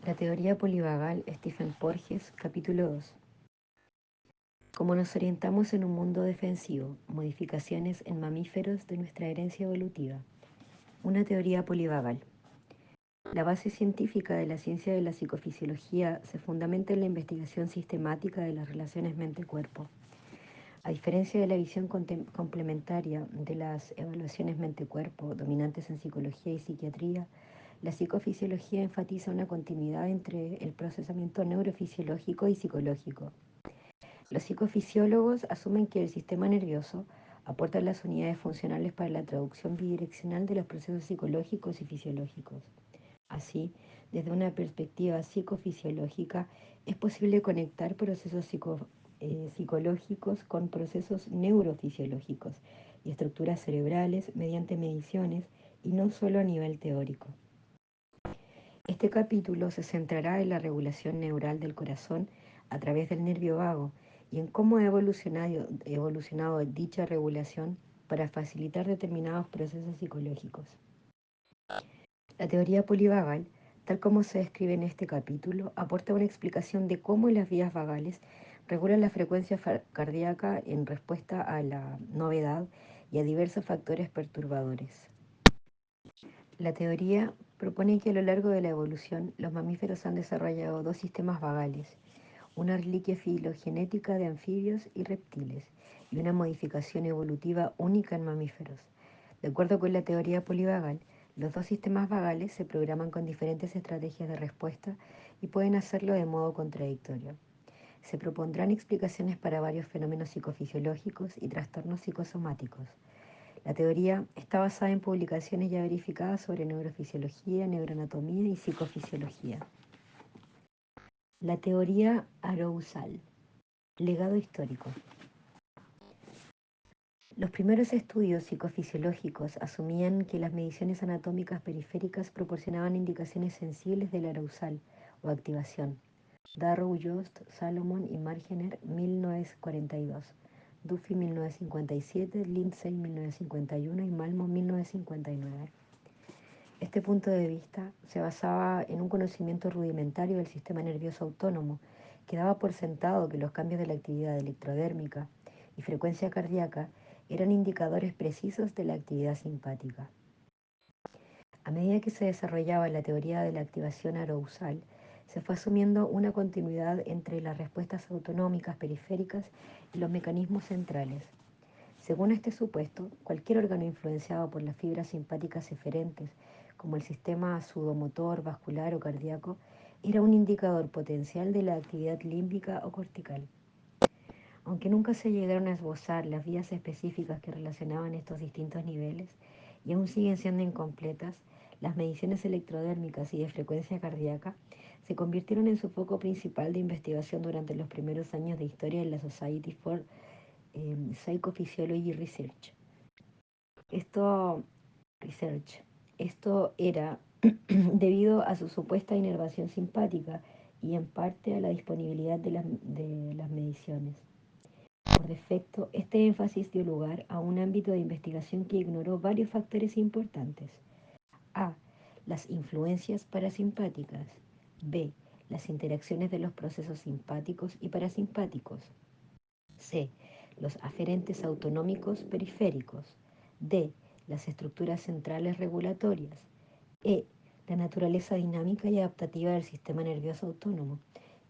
La teoría polivagal, Stephen Porges, capítulo 2. Como nos orientamos en un mundo defensivo, modificaciones en mamíferos de nuestra herencia evolutiva. Una teoría polivagal. La base científica de la ciencia de la psicofisiología se fundamenta en la investigación sistemática de las relaciones mente-cuerpo. A diferencia de la visión complementaria de las evaluaciones mente-cuerpo dominantes en psicología y psiquiatría, la psicofisiología enfatiza una continuidad entre el procesamiento neurofisiológico y psicológico. Los psicofisiólogos asumen que el sistema nervioso aporta las unidades funcionales para la traducción bidireccional de los procesos psicológicos y fisiológicos. Así, desde una perspectiva psicofisiológica, es posible conectar procesos psicológicos con procesos neurofisiológicos y estructuras cerebrales mediante mediciones y no solo a nivel teórico. Este capítulo se centrará en la regulación neural del corazón a través del nervio vago y en cómo ha evolucionado dicha regulación para facilitar determinados procesos psicológicos. La teoría polivagal, tal como se describe en este capítulo, aporta una explicación de cómo las vías vagales regulan la frecuencia cardíaca en respuesta a la novedad y a diversos factores perturbadores. La teoría propone que a lo largo de la evolución los mamíferos han desarrollado dos sistemas vagales, una reliquia filogenética de anfibios y reptiles y una modificación evolutiva única en mamíferos. De acuerdo con la teoría polivagal, los dos sistemas vagales se programan con diferentes estrategias de respuesta y pueden hacerlo de modo contradictorio. Se propondrán explicaciones para varios fenómenos psicofisiológicos y trastornos psicosomáticos. La teoría está basada en publicaciones ya verificadas sobre neurofisiología, neuroanatomía y psicofisiología. La teoría arousal. Legado histórico. Los primeros estudios psicofisiológicos asumían que las mediciones anatómicas periféricas proporcionaban indicaciones sensibles del arousal o activación. Darrow, Yost, Salomon y Margener, 1942. Duffy, 1957, Lindsay, 1951 y Malmo, 1959. Este punto de vista se basaba en un conocimiento rudimentario del sistema nervioso autónomo, que daba por sentado que los cambios de la actividad electrodérmica y frecuencia cardíaca eran indicadores precisos de la actividad simpática. A medida que se desarrollaba la teoría de la activación arousal, se fue asumiendo una continuidad entre las respuestas autonómicas periféricas y los mecanismos centrales. Según este supuesto, cualquier órgano influenciado por las fibras simpáticas eferentes, como el sistema sudomotor, vascular o cardíaco, era un indicador potencial de la actividad límbica o cortical. Aunque nunca se llegaron a esbozar las vías específicas que relacionaban estos distintos niveles, y aún siguen siendo incompletas, las mediciones electrodérmicas y de frecuencia cardíaca se convirtieron en su foco principal de investigación durante los primeros años de historia en la Society for Psychophysiology Research. Esto, research. Esto era debido a su supuesta inervación simpática y en parte a la disponibilidad de las mediciones. Por defecto, este énfasis dio lugar a un ámbito de investigación que ignoró varios factores importantes. A. Las influencias parasimpáticas. B. Las interacciones de los procesos simpáticos y parasimpáticos. C. Los aferentes autonómicos periféricos. D. Las estructuras centrales regulatorias. E. La naturaleza dinámica y adaptativa del sistema nervioso autónomo.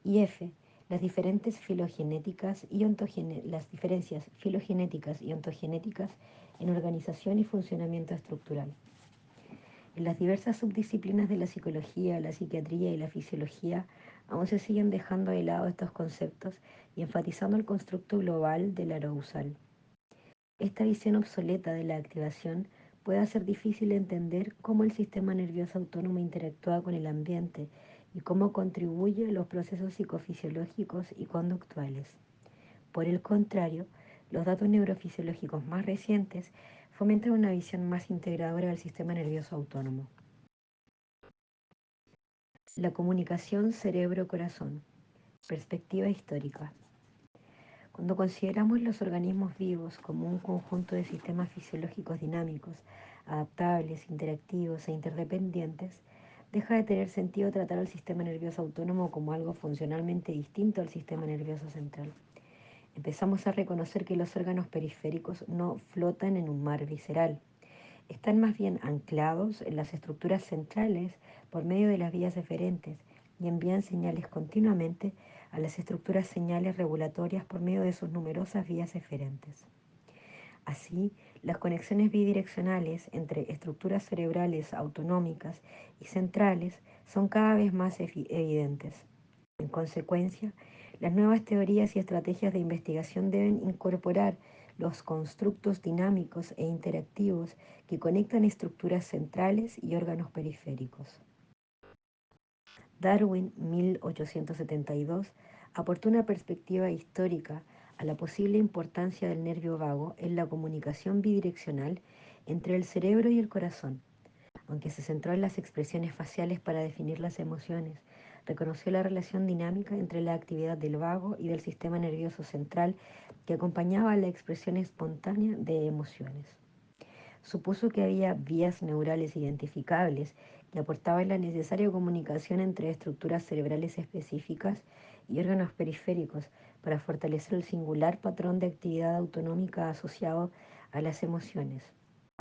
Y F. Las diferentes filogenéticas y las diferencias filogenéticas y ontogenéticas en organización y funcionamiento estructural. En las diversas subdisciplinas de la psicología, la psiquiatría y la fisiología, aún se siguen dejando de lado estos conceptos y enfatizando el constructo global del arousal. Esta visión obsoleta de la activación puede hacer difícil entender cómo el sistema nervioso autónomo interactúa con el ambiente y cómo contribuye a los procesos psicofisiológicos y conductuales. Por el contrario, los datos neurofisiológicos más recientes fomentan una visión más integradora del sistema nervioso autónomo. La comunicación cerebro-corazón. Perspectiva histórica. Cuando consideramos los organismos vivos como un conjunto de sistemas fisiológicos dinámicos, adaptables, interactivos e interdependientes, deja de tener sentido tratar al sistema nervioso autónomo como algo funcionalmente distinto al sistema nervioso central. Empezamos a reconocer que los órganos periféricos no flotan en un mar visceral. Están más bien anclados en las estructuras centrales por medio de las vías eferentes y envían señales continuamente a las estructuras señales regulatorias por medio de sus numerosas vías eferentes. Así, las conexiones bidireccionales entre estructuras cerebrales autonómicas y centrales son cada vez más evidentes. En consecuencia, las nuevas teorías y estrategias de investigación deben incorporar los constructos dinámicos e interactivos que conectan estructuras centrales y órganos periféricos. Darwin, 1872, aportó una perspectiva histórica a la posible importancia del nervio vago en la comunicación bidireccional entre el cerebro y el corazón. Aunque se centró en las expresiones faciales para definir las emociones, reconoció la relación dinámica entre la actividad del vago y del sistema nervioso central que acompañaba la expresión espontánea de emociones. Supuso que había vías neurales identificables que aportaban la necesaria comunicación entre estructuras cerebrales específicas y órganos periféricos para fortalecer el singular patrón de actividad autonómica asociado a las emociones.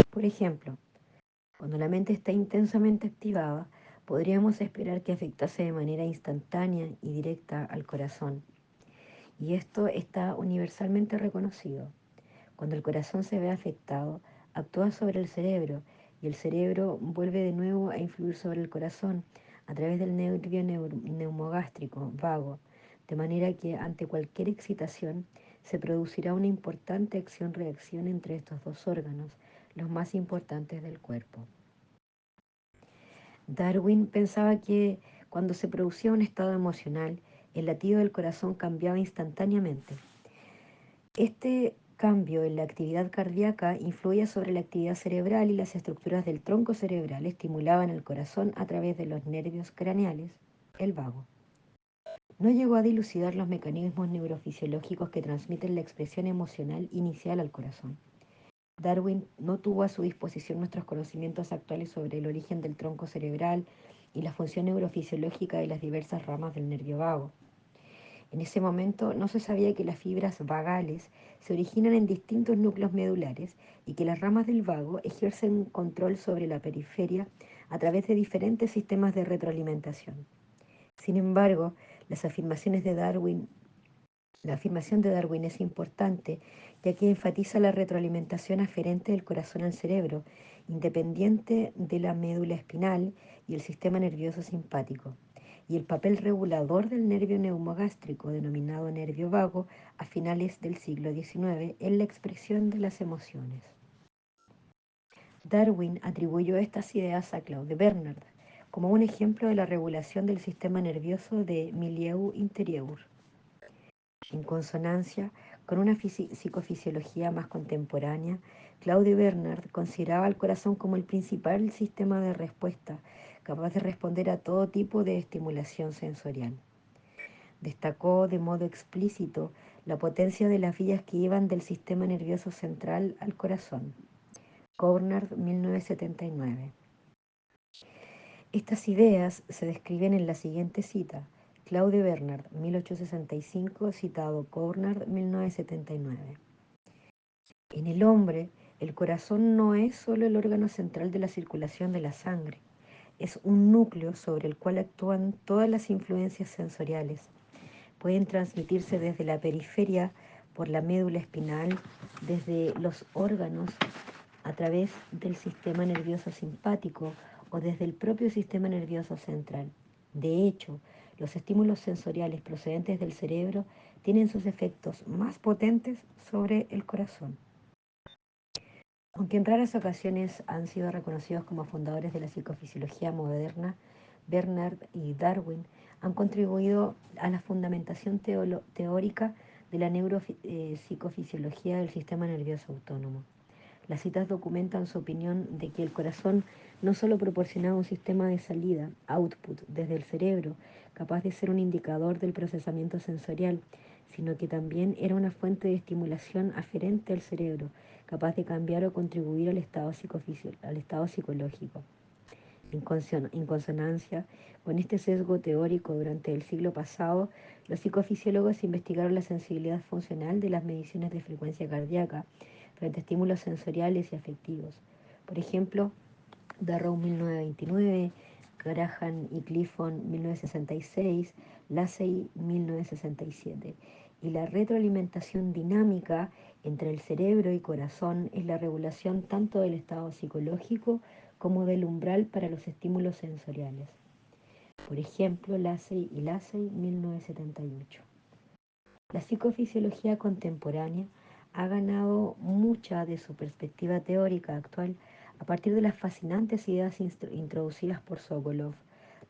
Por ejemplo, cuando la mente está intensamente activada, podríamos esperar que afectase de manera instantánea y directa al corazón. Y esto está universalmente reconocido. Cuando el corazón se ve afectado, actúa sobre el cerebro y el cerebro vuelve de nuevo a influir sobre el corazón a través del nervio neumogástrico vago, de manera que ante cualquier excitación se producirá una importante acción-reacción entre estos dos órganos, los más importantes del cuerpo. Darwin pensaba que cuando se producía un estado emocional, el latido del corazón cambiaba instantáneamente. Este cambio en la actividad cardíaca influía sobre la actividad cerebral y las estructuras del tronco cerebral estimulaban el corazón a través de los nervios craneales, el vago. No llegó a dilucidar los mecanismos neurofisiológicos que transmiten la expresión emocional inicial al corazón. Darwin no tuvo a su disposición nuestros conocimientos actuales sobre el origen del tronco cerebral y la función neurofisiológica de las diversas ramas del nervio vago. En ese momento no se sabía que las fibras vagales se originan en distintos núcleos medulares y que las ramas del vago ejercen control sobre la periferia a través de diferentes sistemas de retroalimentación. Sin embargo, las afirmaciones de Darwin la afirmación de Darwin es importante ya que enfatiza la retroalimentación aferente del corazón al cerebro, independiente de la médula espinal y el sistema nervioso simpático, y el papel regulador del nervio neumogástrico, denominado nervio vago, a finales del siglo XIX en la expresión de las emociones. Darwin atribuyó estas ideas a Claude Bernard como un ejemplo de la regulación del sistema nervioso de milieu interieur, en consonancia con una psicofisiología más contemporánea. Claude Bernard consideraba al corazón como el principal sistema de respuesta, capaz de responder a todo tipo de estimulación sensorial. Destacó de modo explícito la potencia de las vías que iban del sistema nervioso central al corazón. Cornard, 1979. Estas ideas se describen en la siguiente cita. Claude Bernard, 1865, citado Cornard, 1979. En el hombre, el corazón no es solo el órgano central de la circulación de la sangre, es un núcleo sobre el cual actúan todas las influencias sensoriales. Pueden transmitirse desde la periferia por la médula espinal, desde los órganos a través del sistema nervioso simpático o desde el propio sistema nervioso central. De hecho, los estímulos sensoriales procedentes del cerebro tienen sus efectos más potentes sobre el corazón. Aunque en raras ocasiones han sido reconocidos como fundadores de la psicofisiología moderna, Bernard y Darwin han contribuido a la fundamentación teórica de la neuropsicofisiología del sistema nervioso autónomo. Las citas documentan su opinión de que el corazón no solo proporcionaba un sistema de salida, output, desde el cerebro, capaz de ser un indicador del procesamiento sensorial, sino que también era una fuente de estimulación aferente al cerebro, capaz de cambiar o contribuir al estado psicológico. En consonancia con este sesgo teórico, durante el siglo pasado, los psicofisiólogos investigaron la sensibilidad funcional de las mediciones de frecuencia cardíaca frente a estímulos sensoriales y afectivos. Por ejemplo, Darrow 1929, Graham y Clifton 1966, Lassey 1967. Y la retroalimentación dinámica entre el cerebro y corazón es la regulación tanto del estado psicológico como del umbral para los estímulos sensoriales. Por ejemplo, Lassey 1978. La psicofisiología contemporánea ha ganado mucha de su perspectiva teórica actual a partir de las fascinantes ideas introducidas por Sokolov,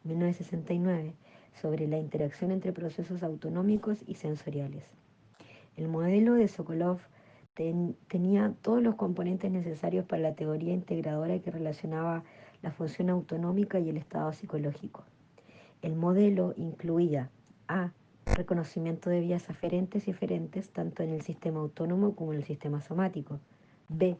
1969, sobre la interacción entre procesos autonómicos y sensoriales. El modelo de Sokolov tenía todos los componentes necesarios para la teoría integradora que relacionaba la función autonómica y el estado psicológico. El modelo incluía a. Reconocimiento de vías aferentes y eferentes tanto en el sistema autónomo como en el sistema somático. B.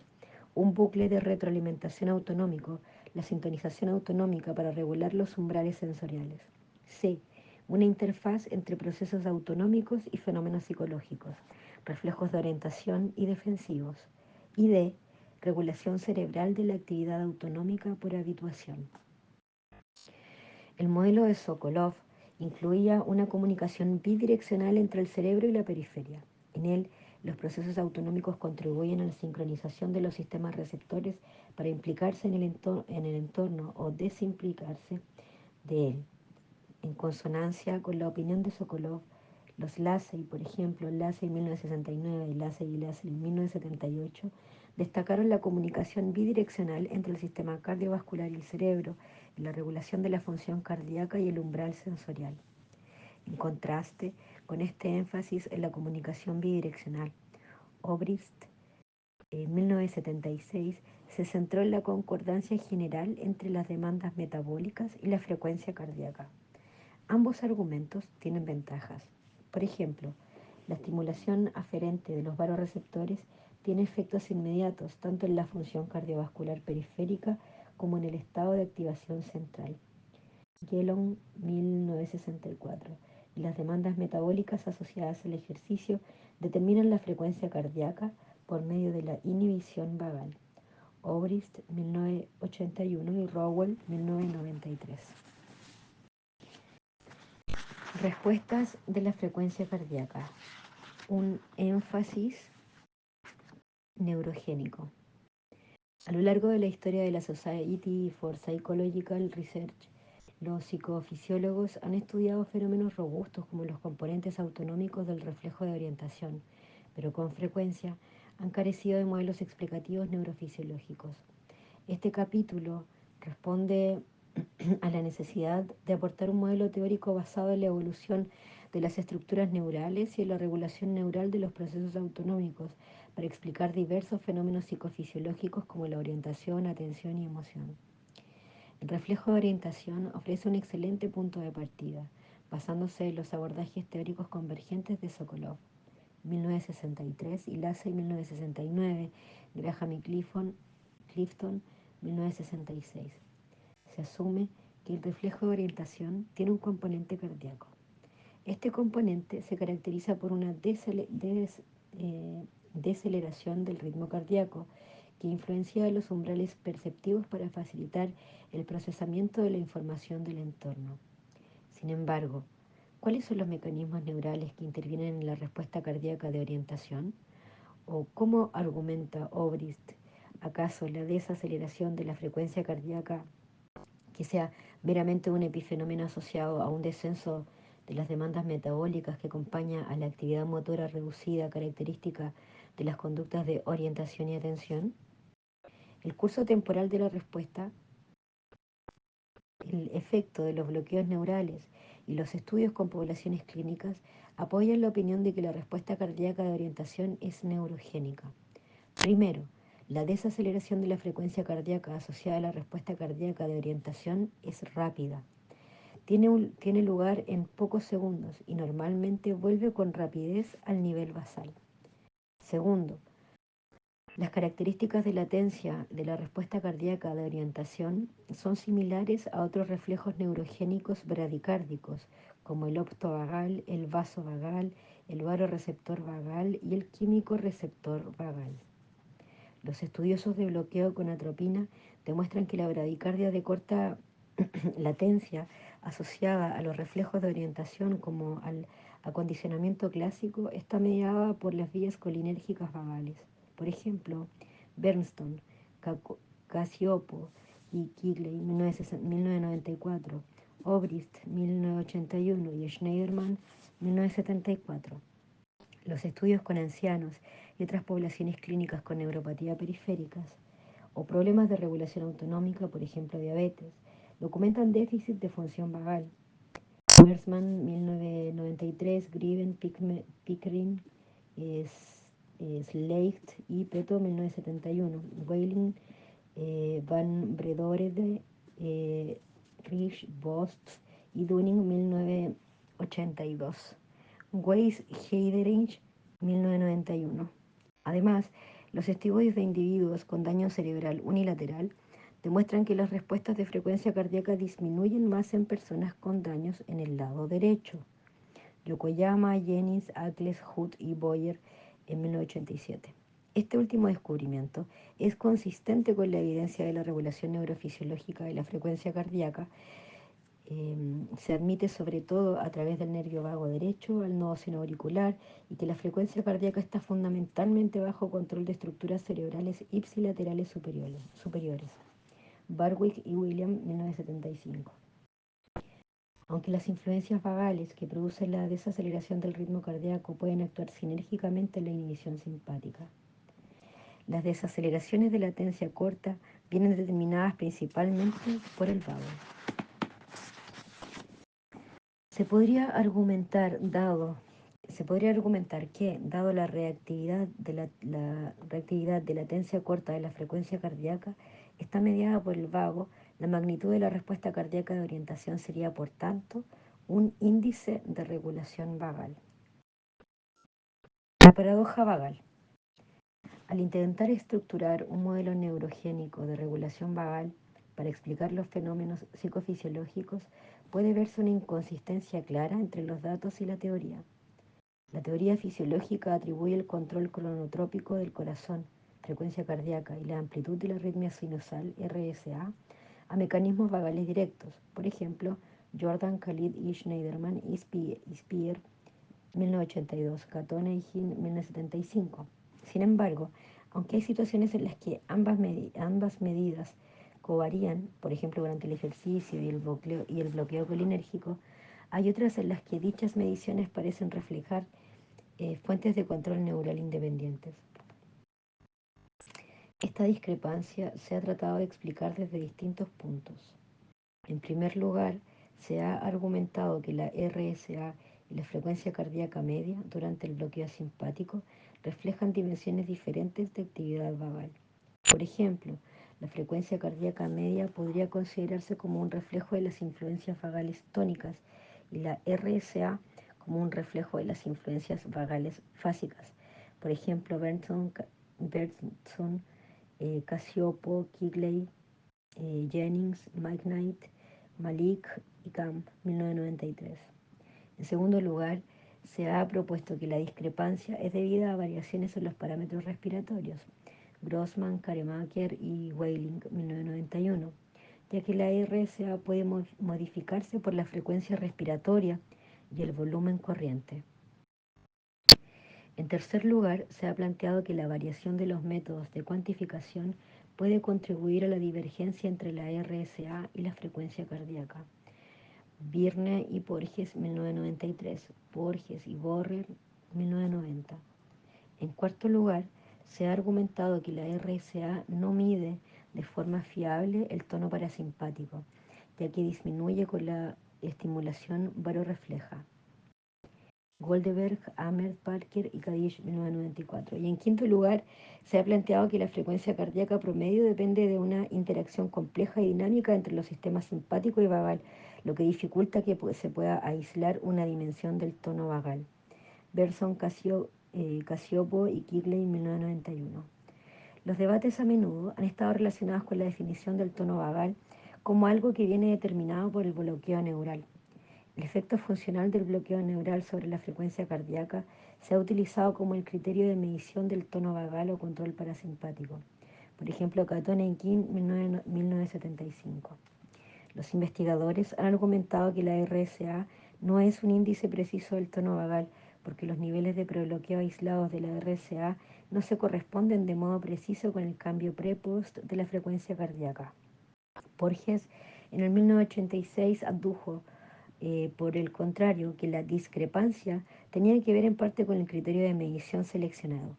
Un bucle de retroalimentación autonómico, la sintonización autonómica para regular los umbrales sensoriales. C. Una interfaz entre procesos autonómicos y fenómenos psicológicos, reflejos de orientación y defensivos. Y D. Regulación cerebral de la actividad autonómica por habituación. El modelo de Sokolov incluía una comunicación bidireccional entre el cerebro y la periferia. En él, los procesos autonómicos contribuyen a la sincronización de los sistemas receptores para implicarse en el entorno o desimplicarse de él. En consonancia con la opinión de Sokolov, los Lassey, por ejemplo, Lassey en 1969 y Lassey en 1978, destacaron la comunicación bidireccional entre el sistema cardiovascular y el cerebro, en la regulación de la función cardíaca y el umbral sensorial. En contraste con este énfasis en la comunicación bidireccional, Obrist, en 1976, se centró en la concordancia general entre las demandas metabólicas y la frecuencia cardíaca. Ambos argumentos tienen ventajas. Por ejemplo, la estimulación aferente de los varoreceptores tiene efectos inmediatos tanto en la función cardiovascular periférica como en el estado de activación central. Yellon, 1964. Y las demandas metabólicas asociadas al ejercicio determinan la frecuencia cardíaca por medio de la inhibición vagal. Obrist, 1981 y Rowell, 1993. Respuestas de la frecuencia cardíaca. Un énfasis neurogénico. A lo largo de la historia de la Society for Psychological Research, los psicofisiólogos han estudiado fenómenos robustos como los componentes autonómicos del reflejo de orientación, pero con frecuencia han carecido de modelos explicativos neurofisiológicos. Este capítulo responde a la necesidad de aportar un modelo teórico basado en la evolución de las estructuras neurales y en la regulación neural de los procesos autonómicos para explicar diversos fenómenos psicofisiológicos como la orientación, atención y emoción. El reflejo de orientación ofrece un excelente punto de partida, basándose en los abordajes teóricos convergentes de Sokolov, 1963, y Lassey, 1969, Graham y Clifton, 1966. Se asume que el reflejo de orientación tiene un componente cardíaco. Este componente se caracteriza por una deceleración del ritmo cardíaco que influencia los umbrales perceptivos para facilitar el procesamiento de la información del entorno. Sin embargo, ¿cuáles son los mecanismos neurales que intervienen en la respuesta cardíaca de orientación? ¿O cómo argumenta Obrist acaso la desaceleración de la frecuencia cardíaca que sea meramente un epifenómeno asociado a un descenso de las demandas metabólicas que acompaña a la actividad motora reducida característica de las conductas de orientación y atención? El curso temporal de la respuesta, el efecto de los bloqueos neurales y los estudios con poblaciones clínicas apoyan la opinión de que la respuesta cardíaca de orientación es neurogénica. Primero, la desaceleración de la frecuencia cardíaca asociada a la respuesta cardíaca de orientación es rápida. Tiene lugar en pocos segundos y normalmente vuelve con rapidez al nivel basal. Segundo, Las características de latencia de la respuesta cardíaca de orientación son similares a otros reflejos neurogénicos bradicárdicos, como el optovagal, el vasovagal, el varoreceptor vagal y el químico receptor vagal. Los estudiosos de bloqueo con atropina demuestran que la bradicardia de corta latencia asociada a los reflejos de orientación como al acondicionamiento clásico está mediada por las vías colinérgicas vagales. Por ejemplo, Bernstein, Casiopo y Kigley 1994, Obrist 1981 y Schneiderman 1974. Los estudios con ancianos y otras poblaciones clínicas con neuropatía periféricas o problemas de regulación autonómica, por ejemplo diabetes, documentan déficit de función vagal. Mersman 1993, Griven, Pickering, Slate y Peto 1971, Weiling, Van Bredorede, Rich, Bost y Dunning 1982. Weiss Heiderich 1991. Además, los estudios de individuos con daño cerebral unilateral demuestran que las respuestas de frecuencia cardíaca disminuyen más en personas con daños en el lado derecho. Yokoyama, Jennings, Ackles, Hood y Boyer en 1987. Este último descubrimiento es consistente con la evidencia de la regulación neurofisiológica de la frecuencia cardíaca. Se admite sobre todo a través del nervio vago derecho al nodo sinoauricular y que la frecuencia cardíaca está fundamentalmente bajo control de estructuras cerebrales ipsilaterales superiores. Barwick y William, 1975. Aunque las influencias vagales que producen la desaceleración del ritmo cardíaco pueden actuar sinérgicamente en la inhibición simpática, las desaceleraciones de latencia corta vienen determinadas principalmente por el vago. Se podría argumentar que, dado la reactividad de latencia corta de la frecuencia cardíaca está mediada por el vago, la magnitud de la respuesta cardíaca de orientación sería, por tanto, un índice de regulación vagal. La paradoja vagal. Al intentar estructurar un modelo neurogénico de regulación vagal para explicar los fenómenos psicofisiológicos, puede verse una inconsistencia clara entre los datos y la teoría. La teoría fisiológica atribuye el control cronotrópico del corazón, frecuencia cardíaca y la amplitud de la arritmia sinusal, RSA, a mecanismos vagales directos. Por ejemplo, Jordan, Khalid y Schneiderman y Speer, 1982, Catone y Hin, 1975. Sin embargo, aunque hay situaciones en las que ambas medidas covarían, por ejemplo durante el ejercicio y el bloqueo colinérgico, hay otras en las que dichas mediciones parecen reflejar fuentes de control neural independientes. Esta discrepancia se ha tratado de explicar desde distintos puntos. En primer lugar, se ha argumentado que la RSA y la frecuencia cardíaca media durante el bloqueo simpático reflejan dimensiones diferentes de actividad vagal. Por ejemplo, la frecuencia cardíaca media podría considerarse como un reflejo de las influencias vagales tónicas y la RSA como un reflejo de las influencias vagales fásicas. Por ejemplo, Bernson, Casiopo, Kigley, Jennings, Mike Knight, Malik y Camp, 1993. En segundo lugar, se ha propuesto que la discrepancia es debida a variaciones en los parámetros respiratorios, Grossman, Karemaker y Weiling, 1991, ya que la RSA puede modificarse por la frecuencia respiratoria y el volumen corriente. En tercer lugar, se ha planteado que la variación de los métodos de cuantificación puede contribuir a la divergencia entre la RSA y la frecuencia cardíaca. Birne y Porges, 1993, Porges y Borrer, 1990. En cuarto lugar, se ha argumentado que la RSA no mide de forma fiable el tono parasimpático, ya que disminuye con la estimulación varorefleja. Goldberg, Ahmed, Parker y Kadish, 1994. Y en quinto lugar, se ha planteado que la frecuencia cardíaca promedio depende de una interacción compleja y dinámica entre los sistemas simpático y vagal, lo que dificulta que se pueda aislar una dimensión del tono vagal. Berson, Casiopo y Kigley, 1991. Los debates a menudo han estado relacionados con la definición del tono vagal como algo que viene determinado por el bloqueo neural. El efecto funcional del bloqueo neural sobre la frecuencia cardíaca se ha utilizado como el criterio de medición del tono vagal o control parasimpático. Por ejemplo, Catone y King, 1975. Los investigadores han argumentado que la RSA no es un índice preciso del tono vagal porque los niveles de prebloqueo aislados de la RSA no se corresponden de modo preciso con el cambio pre-post de la frecuencia cardíaca. Porges en el 1986 adujo, por el contrario, que la discrepancia tenía que ver en parte con el criterio de medición seleccionado.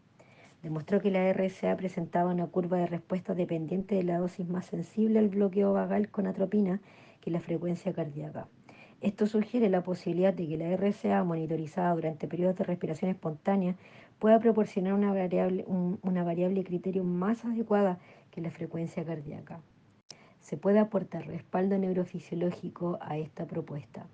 Demostró que la RSA presentaba una curva de respuesta dependiente de la dosis más sensible al bloqueo vagal con atropina que la frecuencia cardíaca. Esto sugiere la posibilidad de que la RSA monitorizada durante periodos de respiración espontánea pueda proporcionar una variable criterio más adecuada que la frecuencia cardíaca. Se puede aportar respaldo neurofisiológico a esta propuesta.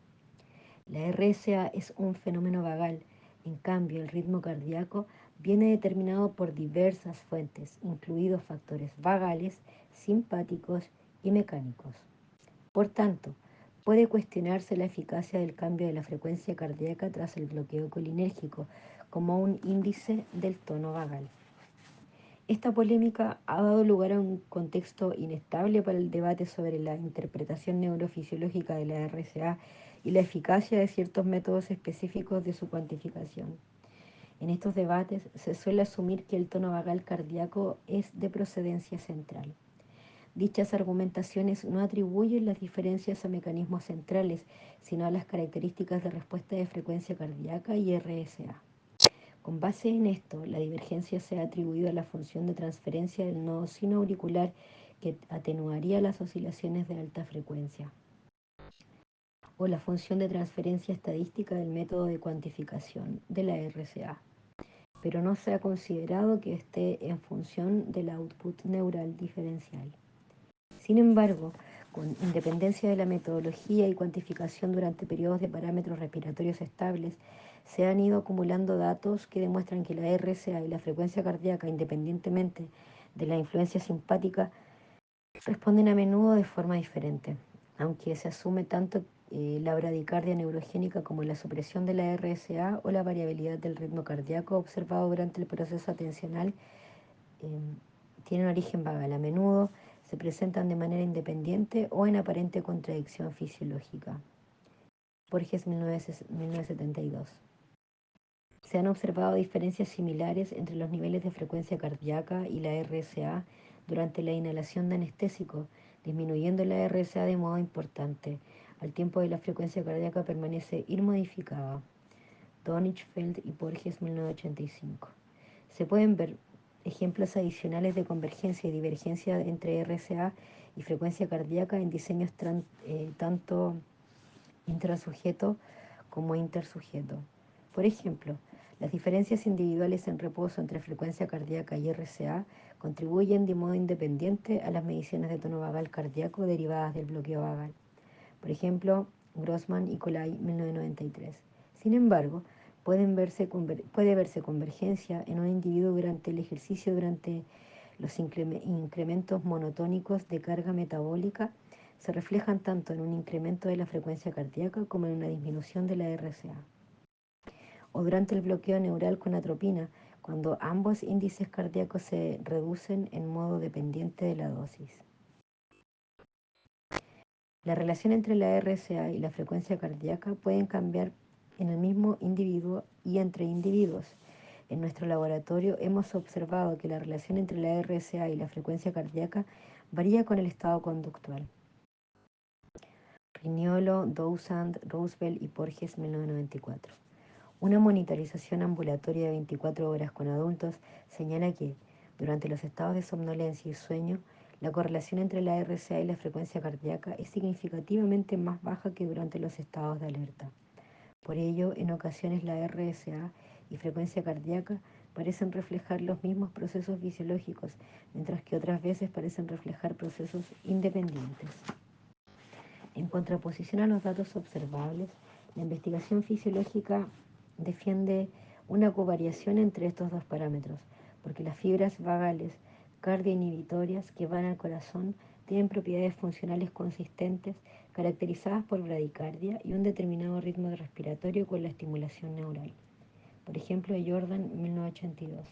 La RSA es un fenómeno vagal, en cambio el ritmo cardíaco viene determinado por diversas fuentes, incluidos factores vagales, simpáticos y mecánicos. Por tanto, puede cuestionarse la eficacia del cambio de la frecuencia cardíaca tras el bloqueo colinérgico como un índice del tono vagal. Esta polémica ha dado lugar a un contexto inestable para el debate sobre la interpretación neurofisiológica de la RCA y la eficacia de ciertos métodos específicos de su cuantificación. En estos debates se suele asumir que el tono vagal cardíaco es de procedencia central. Dichas argumentaciones no atribuyen las diferencias a mecanismos centrales, sino a las características de respuesta de frecuencia cardíaca y RSA. Con base en esto, la divergencia se ha atribuido a la función de transferencia del nodo sinoauricular que atenuaría las oscilaciones de alta frecuencia, o la función de transferencia estadística del método de cuantificación de la RCA, pero no se ha considerado que esté en función del output neural diferencial. Sin embargo, con independencia de la metodología y cuantificación durante periodos de parámetros respiratorios estables, se han ido acumulando datos que demuestran que la RSA y la frecuencia cardíaca, independientemente de la influencia simpática, responden a menudo de forma diferente. Aunque se asume tanto la bradicardia neurogénica como la supresión de la RSA o la variabilidad del ritmo cardíaco observado durante el proceso atencional, eh, tienen origen vagal. A menudo se presentan de manera independiente o en aparente contradicción fisiológica. Borges, 1972. Se han observado diferencias similares entre los niveles de frecuencia cardíaca y la RSA durante la inhalación de anestésico, disminuyendo la RSA de modo importante. Al tiempo de la frecuencia cardíaca permanece inmodificada. Donichfeld y Borges, 1985. Se pueden ver ejemplos adicionales de convergencia y divergencia entre RSA y frecuencia cardíaca en diseños tanto intrasujeto como intersujeto. Por ejemplo, las diferencias individuales en reposo entre frecuencia cardíaca y RCA contribuyen de modo independiente a las mediciones de tono vagal cardíaco derivadas del bloqueo vagal. Por ejemplo, Grossman y Colay, 1993. Sin embargo, puede verse convergencia en un individuo durante el ejercicio durante los incrementos monotónicos de carga metabólica se reflejan tanto en un incremento de la frecuencia cardíaca como en una disminución de la RCA. O durante el bloqueo neural con atropina, cuando ambos índices cardíacos se reducen en modo dependiente de la dosis. La relación entre la RSA y la frecuencia cardíaca pueden cambiar en el mismo individuo y entre individuos. En nuestro laboratorio hemos observado que la relación entre la RSA y la frecuencia cardíaca varía con el estado conductual. Rignolo, Dousand, Roosevelt y Porges, 1994. Una monitorización ambulatoria de 24 horas con adultos señala que, durante los estados de somnolencia y sueño, la correlación entre la RCA y la frecuencia cardíaca es significativamente más baja que durante los estados de alerta. Por ello, en ocasiones la RSA y frecuencia cardíaca parecen reflejar los mismos procesos fisiológicos, mientras que otras veces parecen reflejar procesos independientes. En contraposición a los datos observables, la investigación fisiológica defiende una covariación entre estos dos parámetros, porque las fibras vagales cardia inhibitorias que van al corazón tienen propiedades funcionales consistentes caracterizadas por bradicardia y un determinado ritmo respiratorio con la estimulación neural. Por ejemplo, de Jordan, 1982.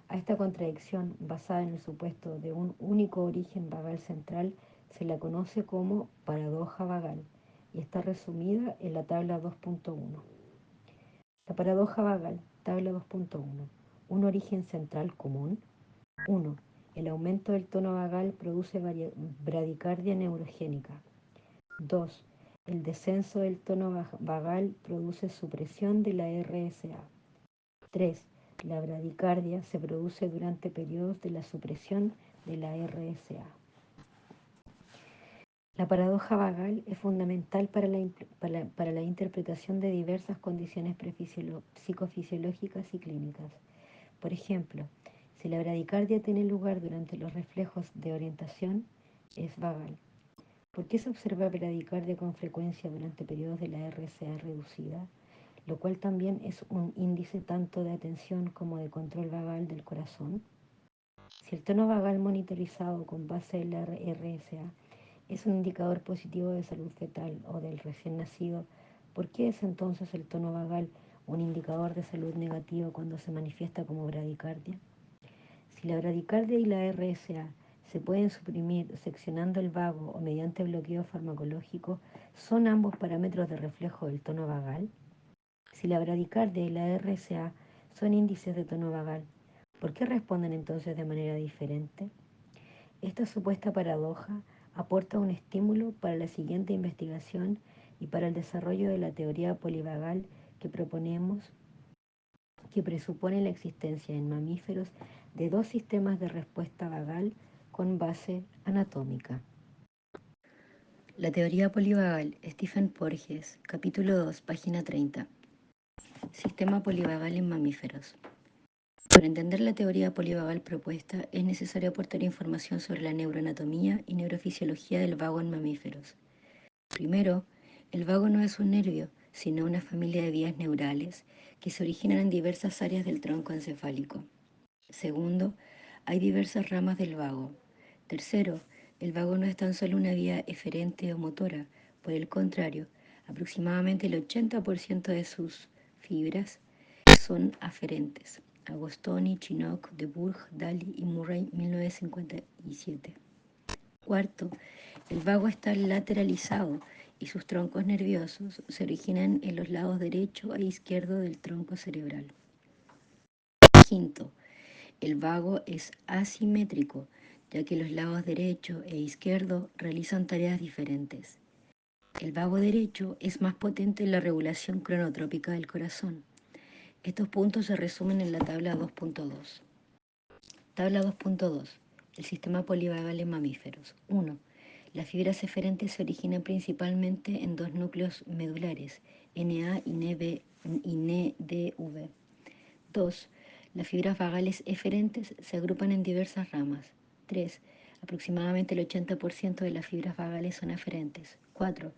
A esta contradicción, basada en el supuesto de un único origen vagal central, se la conoce como paradoja vagal y está resumida en la tabla 2.1. La paradoja vagal, tabla 2.1. Un origen central común. 1. El aumento del tono vagal produce bradicardia neurogénica. 2. El descenso del tono vagal produce supresión de la RSA. 3. La bradicardia se produce durante periodos de la supresión de la RSA. La paradoja vagal es fundamental para la interpretación de diversas condiciones psicofisiológicas y clínicas. Por ejemplo, si la bradicardia tiene lugar durante los reflejos de orientación, es vagal. ¿Por qué se observa bradicardia con frecuencia durante periodos de la RSA reducida? Lo cual también es un índice tanto de atención como de control vagal del corazón. Si el tono vagal monitorizado con base en la RSA es un indicador positivo de salud fetal o del recién nacido, ¿por qué es entonces el tono vagal un indicador de salud negativo cuando se manifiesta como bradicardia? Si la bradicardia y la RSA se pueden suprimir seccionando el vago o mediante bloqueo farmacológico, ¿son ambos parámetros de reflejo del tono vagal? Si la bradicardia y la RSA son índices de tono vagal, ¿por qué responden entonces de manera diferente? Esta supuesta paradoja aporta un estímulo para la siguiente investigación y para el desarrollo de la teoría polivagal que proponemos, que presupone la existencia en mamíferos de dos sistemas de respuesta vagal con base anatómica. La teoría polivagal, Stephen Porges, capítulo 2, página 30. Sistema polivagal en mamíferos. Para entender la teoría polivagal propuesta, es necesario aportar información sobre la neuroanatomía y neurofisiología del vago en mamíferos. Primero, el vago no es un nervio, sino una familia de vías neurales que se originan en diversas áreas del tronco encefálico. Segundo, hay diversas ramas del vago. Tercero, el vago no es tan solo una vía eferente o motora, por el contrario, aproximadamente el 80% de sus fibras son aferentes. Agostoni, Chinook, Debourg, Daly y Murray, 1957. Cuarto, el vago está lateralizado y sus troncos nerviosos se originan en los lados derecho e izquierdo del tronco cerebral. Quinto, el vago es asimétrico, ya que los lados derecho e izquierdo realizan tareas diferentes. El vago derecho es más potente en la regulación cronotrópica del corazón. Estos puntos se resumen en la tabla 2.2. Tabla 2.2. El sistema polivagal en mamíferos. 1. Las fibras eferentes se originan principalmente en dos núcleos medulares, Na y NDV. 2. Las fibras vagales eferentes se agrupan en diversas ramas. 3. Aproximadamente el 80% de las fibras vagales son aferentes. 4.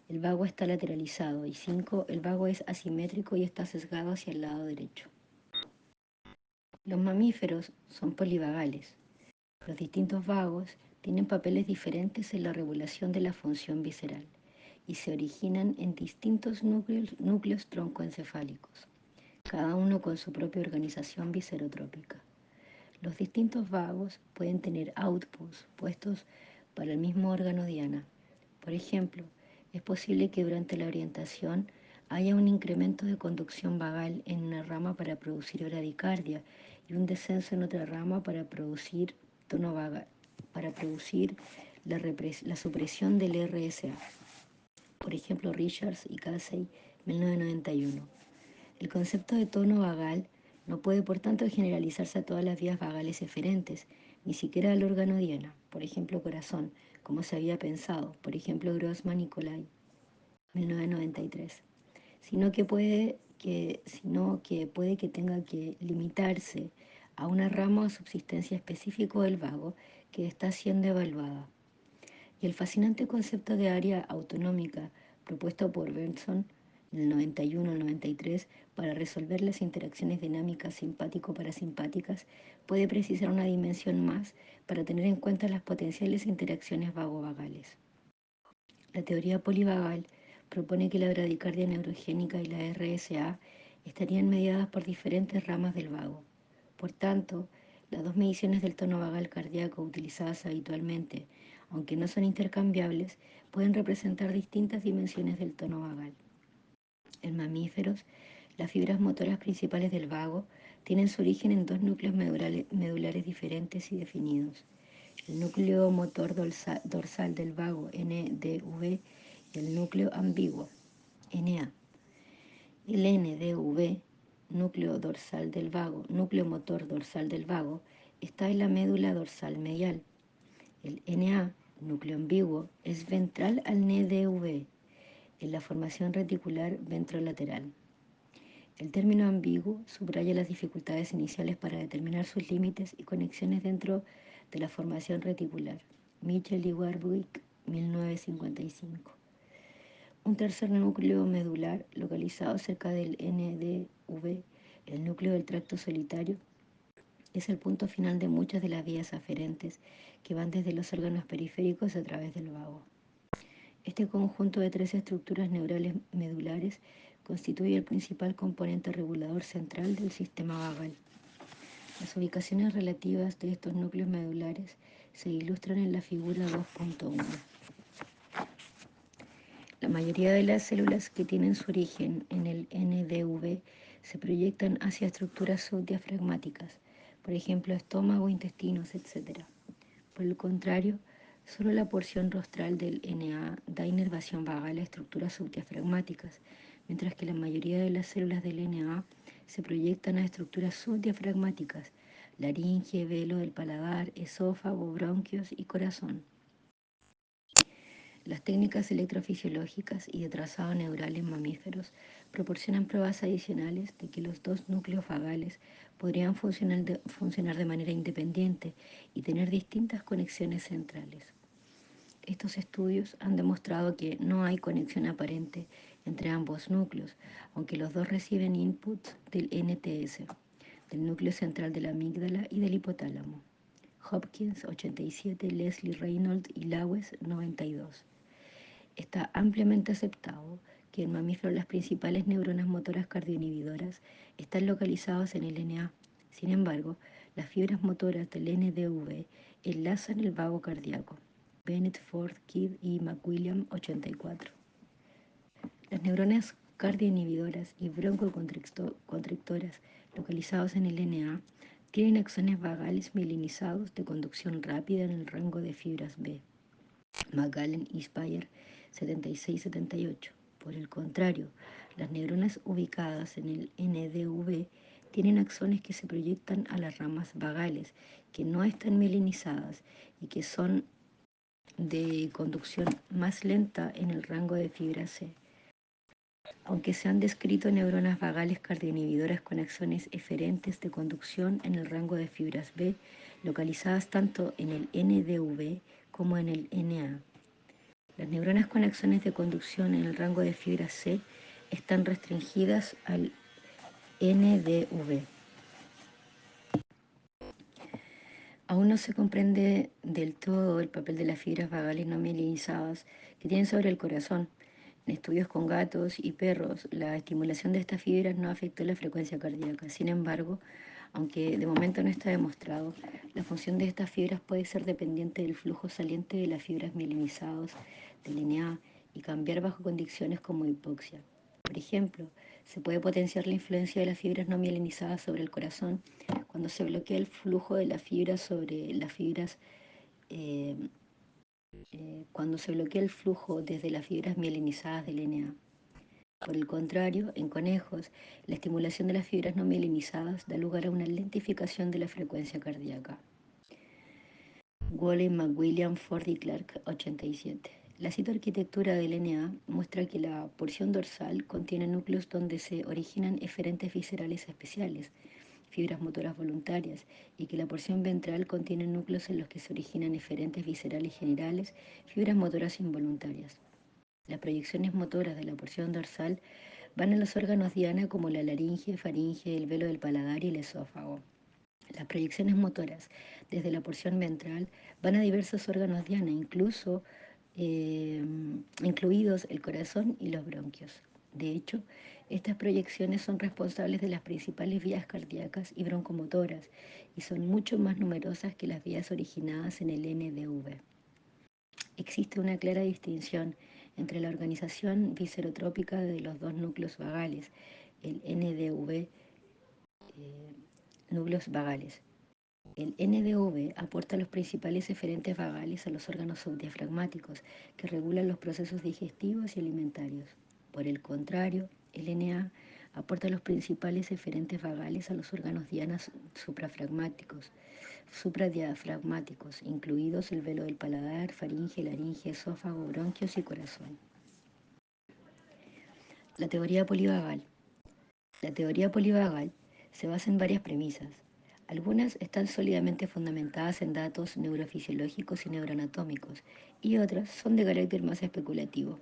El vago está lateralizado. Y 5. El vago es asimétrico y está sesgado hacia el lado derecho. Los mamíferos son polivagales. Los distintos vagos tienen papeles diferentes en la regulación de la función visceral y se originan en distintos núcleos troncoencefálicos, cada uno con su propia organización viscerotrópica. Los distintos vagos pueden tener outputs puestos para el mismo órgano diana. Por ejemplo, es posible que durante la orientación haya un incremento de conducción vagal en una rama para producir bradicardia y un descenso en otra rama para producir tono vagal, para producir la supresión del RSA. Por ejemplo, Richards y Casey, 1991. El concepto de tono vagal no puede por tanto generalizarse a todas las vías vagales eferentes, ni siquiera al órgano diana, por ejemplo corazón, como se había pensado, por ejemplo Grossman y Nicolai, 1993, sino que puede que tenga que limitarse a una rama o subsistencia específico del vago que está siendo evaluada. Y el fascinante concepto de área autonómica propuesto por Benson en el 91 al 93, para resolver las interacciones dinámicas simpático-parasimpáticas, puede precisar una dimensión más para tener en cuenta las potenciales interacciones vagovagales. La teoría polivagal propone que la bradicardia neurogénica y la RSA estarían mediadas por diferentes ramas del vago. Por tanto, las dos mediciones del tono vagal cardíaco utilizadas habitualmente, aunque no son intercambiables, pueden representar distintas dimensiones del tono vagal. En mamíferos, las fibras motoras principales del vago tienen su origen en dos núcleos medulares diferentes y definidos: el núcleo motor dorsal del vago, NDV, y el núcleo ambiguo, NA. El NDV, núcleo motor dorsal del vago, está en la médula dorsal medial. El NA, núcleo ambiguo, es ventral al NDV, en la formación reticular ventrolateral. El término ambiguo subraya las dificultades iniciales para determinar sus límites y conexiones dentro de la formación reticular. Mitchell y Warwick, 1955. Un tercer núcleo medular, localizado cerca del NDV, el núcleo del tracto solitario, es el punto final de muchas de las vías aferentes que van desde los órganos periféricos a través del vago. Este conjunto de tres estructuras neurales medulares constituye el principal componente regulador central del sistema vagal. Las ubicaciones relativas de estos núcleos medulares se ilustran en la figura 2.1. La mayoría de las células que tienen su origen en el NDV se proyectan hacia estructuras subdiafragmáticas, por ejemplo estómago, intestinos, etc. Por el contrario, solo la porción rostral del NA da inervación vagal a estructuras subdiafragmáticas, mientras que la mayoría de las células del NA se proyectan a estructuras subdiafragmáticas: laringe, velo del paladar, esófago, bronquios y corazón. Las técnicas electrofisiológicas y de trazado neural en mamíferos proporcionan pruebas adicionales de que los dos núcleos vagales podrían funcionar de manera independiente y tener distintas conexiones centrales. Estos estudios han demostrado que no hay conexión aparente entre ambos núcleos, aunque los dos reciben inputs del NTS, del núcleo central de la amígdala y del hipotálamo. Hopkins, 87, Leslie Reynolds y Lawes, 92. Está ampliamente aceptado que en mamíferos las principales neuronas motoras cardioinhibidoras están localizadas en el NA. Sin embargo, las fibras motoras del NDV enlazan el vago cardíaco. Bennett, Ford, Kidd y McWilliam, 84. Las neuronas cardioinhibidoras y broncoconstrictoras localizadas en el NA tienen axones vagales mielinizados de conducción rápida en el rango de fibras B. McGallen y Speyer, 76-78. Por el contrario, las neuronas ubicadas en el NDV tienen axones que se proyectan a las ramas vagales, que no están mielinizadas y que son de conducción más lenta en el rango de fibra C. Aunque se han descrito neuronas vagales cardioinhibidoras con axones eferentes de conducción en el rango de fibras B, localizadas tanto en el NDV como en el NA. Las neuronas con axones de conducción en el rango de fibra C están restringidas al NDV. Aún no se comprende del todo el papel de las fibras vagales no mielinizadas que tienen sobre el corazón. En estudios con gatos y perros, la estimulación de estas fibras no afectó la frecuencia cardíaca. Sin embargo, aunque de momento no está demostrado, la función de estas fibras puede ser dependiente del flujo saliente de las fibras mielinizadas del NA y cambiar bajo condiciones como hipoxia. Por ejemplo, se puede potenciar la influencia de las fibras no mielinizadas sobre el corazón cuando se bloquea el flujo de las fibras sobre las fibras, eh, cuando se bloquea el flujo desde las fibras mielinizadas del NA. Por el contrario, en conejos, la estimulación de las fibras no mielinizadas da lugar a una lentificación de la frecuencia cardíaca. Woolley, McWilliam, Ford y Clark, 87. La citoarquitectura del NA muestra que la porción dorsal contiene núcleos donde se originan eferentes viscerales especiales, fibras motoras voluntarias, y que la porción ventral contiene núcleos en los que se originan eferentes viscerales generales, fibras motoras involuntarias. Las proyecciones motoras de la porción dorsal Van a los órganos diana como la laringe, faringe, el velo del paladar y el esófago. Las proyecciones motoras desde la porción ventral van a diversos órganos diana, eh, incluidos el corazón y los bronquios. De hecho, estas proyecciones son responsables de las principales vías cardíacas y broncomotoras y son mucho más numerosas que las vías originadas en el NDV. Existe una clara distinción entre la organización viscerotrópica de los dos núcleos vagales, el NDV, núcleos vagales. El NDV aporta los principales eferentes vagales a los órganos subdiafragmáticos que regulan los procesos digestivos y alimentarios. Por el contrario, el NA aporta los principales eferentes vagales a los órganos dianas supradiafragmáticos, incluidos el velo del paladar, faringe, laringe, esófago, bronquios y corazón. La teoría polivagal. La teoría polivagal se basa en varias premisas. Algunas están sólidamente fundamentadas en datos neurofisiológicos y neuroanatómicos, y otras son de carácter más especulativo.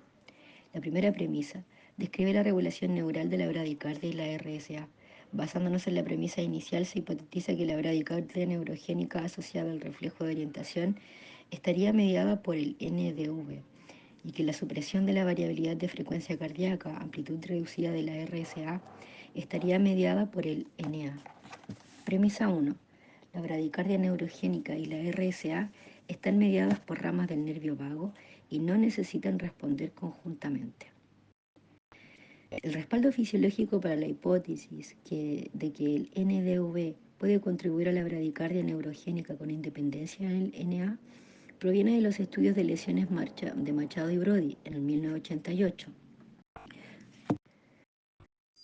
La primera premisa describe la regulación neural de la bradicardia y la RSA. Basándonos en la premisa inicial, se hipotetiza que la bradicardia neurogénica asociada al reflejo de orientación estaría mediada por el NDV y que la supresión de la variabilidad de frecuencia cardíaca, amplitud reducida de la RSA, estaría mediada por el NA. Premisa 1. La bradicardia neurogénica y la RSA están mediadas por ramas del nervio vago y no necesitan responder conjuntamente. El respaldo fisiológico para la hipótesis de que el NDV puede contribuir a la bradicardia neurogénica con independencia del NA proviene de los estudios de lesiones de Machado y Brody en 1988.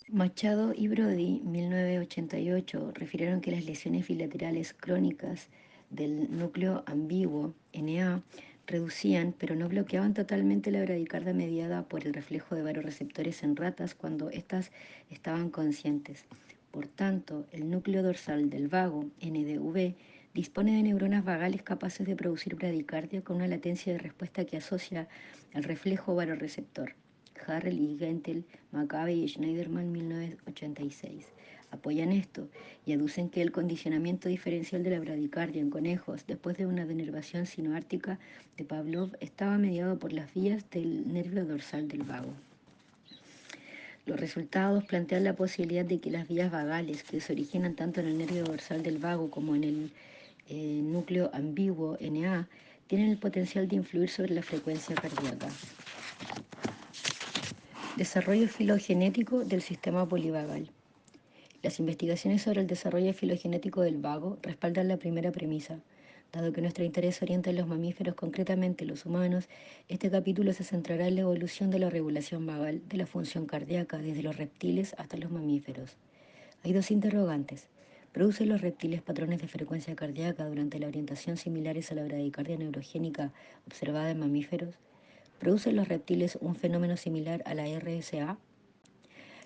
Machado y Brody, 1988, refirieron que las lesiones bilaterales crónicas del núcleo ambiguo, NA, reducían, pero no bloqueaban totalmente la bradicardia mediada por el reflejo de varoreceptores en ratas cuando éstas estaban conscientes. Por tanto, el núcleo dorsal del vago, NDV, dispone de neuronas vagales capaces de producir bradicardia con una latencia de respuesta que asocia al reflejo varoreceptor. Harrell y Gentel, McCabe y Schneiderman, 1986. Apoyan esto y aducen que el condicionamiento diferencial de la bradicardia en conejos después de una denervación sinoártica de Pavlov estaba mediado por las vías del nervio dorsal del vago. Los resultados plantean la posibilidad de que las vías vagales, que se originan tanto en el nervio dorsal del vago como en el núcleo ambiguo NA, tienen el potencial de influir sobre la frecuencia cardíaca. Desarrollo filogenético del sistema polivagal. Las investigaciones sobre el desarrollo filogenético del vago respaldan la primera premisa. Dado que nuestro interés orienta en los mamíferos, concretamente los humanos, este capítulo se centrará en la evolución de la regulación vagal de la función cardíaca desde los reptiles hasta los mamíferos. Hay dos interrogantes. ¿Producen los reptiles patrones de frecuencia cardíaca durante la orientación similares a la bradicardia neurogénica observada en mamíferos? ¿Producen los reptiles un fenómeno similar a la RSA?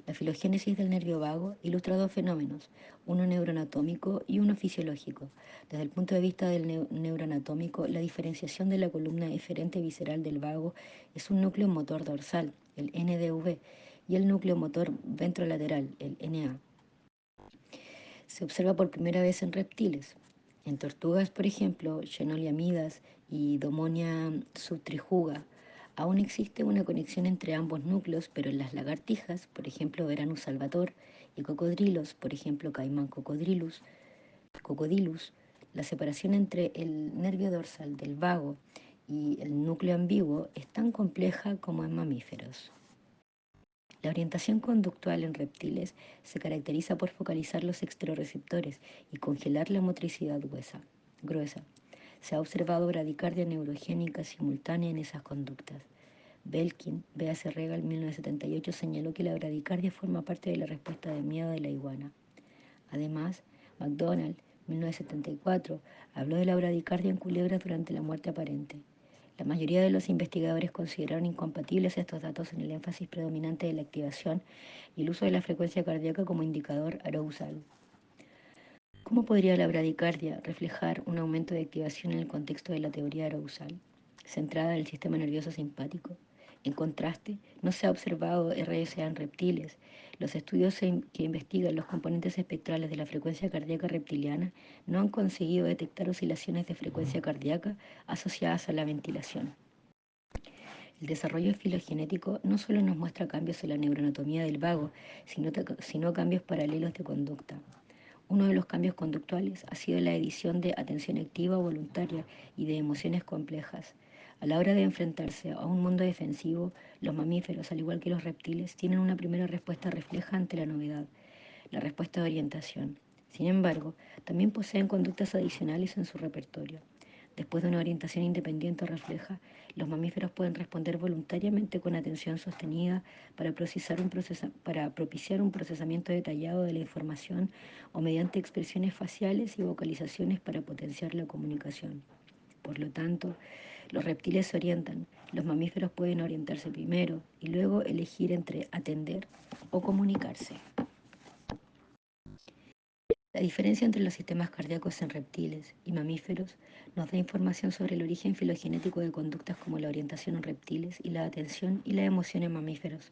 La filogénesis del nervio vago ilustra dos fenómenos, uno neuroanatómico y uno fisiológico. Desde el punto de vista del neuroanatómico, la diferenciación de la columna eferente visceral del vago es un núcleo motor dorsal, el NDV, y el núcleo motor ventrolateral, el NA. Se observa por primera vez en reptiles. En tortugas, por ejemplo, Xenoliamidas y Domonia subtrijuga, aún existe una conexión entre ambos núcleos, pero en las lagartijas, por ejemplo, Veranus salvator, y cocodrilos, por ejemplo, Caimán cocodrilus, la separación entre el nervio dorsal del vago y el núcleo ambiguo es tan compleja como en mamíferos. La orientación conductual en reptiles se caracteriza por focalizar los exteroreceptores y congelar la motricidad gruesa. Se ha observado bradicardia neurogénica simultánea en esas conductas. Belkin, B.A.C. Regal, 1978, señaló que la bradicardia forma parte de la respuesta de miedo de la iguana. Además, McDonald, 1974, habló de la bradicardia en culebras durante la muerte aparente. La mayoría de los investigadores consideraron incompatibles estos datos en el énfasis predominante de la activación y el uso de la frecuencia cardíaca como indicador arousal. ¿Cómo podría la bradicardia reflejar un aumento de activación en el contexto de la teoría arousal, centrada en el sistema nervioso simpático? En contraste, no se ha observado RSA en reptiles. Los estudios que investigan los componentes espectrales de la frecuencia cardíaca reptiliana no han conseguido detectar oscilaciones de frecuencia cardíaca asociadas a la ventilación. El desarrollo filogenético no solo nos muestra cambios en la neuroanatomía del vago, sino cambios paralelos de conducta. Uno de los cambios conductuales ha sido la edición de atención activa voluntaria y de emociones complejas. A la hora de enfrentarse a un mundo defensivo, los mamíferos, al igual que los reptiles, tienen una primera respuesta refleja ante la novedad, la respuesta de orientación. Sin embargo, también poseen conductas adicionales en su repertorio. Después de una orientación independiente o refleja, los mamíferos pueden responder voluntariamente con atención sostenida para propiciar un procesamiento detallado de la información o mediante expresiones faciales y vocalizaciones para potenciar la comunicación. Por lo tanto, los reptiles se orientan, los mamíferos pueden orientarse primero y luego elegir entre atender o comunicarse. La diferencia entre los sistemas cardíacos en reptiles y mamíferos nos da información sobre el origen filogenético de conductas como la orientación en reptiles y la atención y la emoción en mamíferos.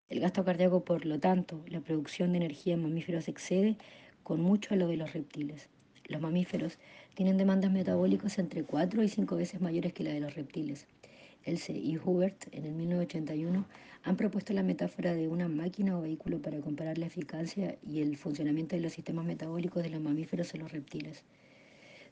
El gasto cardíaco, por lo tanto, la producción de energía en mamíferos excede con mucho a lo de los reptiles. Los mamíferos tienen demandas metabólicas entre 4 y 5 veces mayores que la de los reptiles. Else y Hubert, en el 1981, han propuesto la metáfora de una máquina o vehículo para comparar la eficacia y el funcionamiento de los sistemas metabólicos de los mamíferos y los reptiles.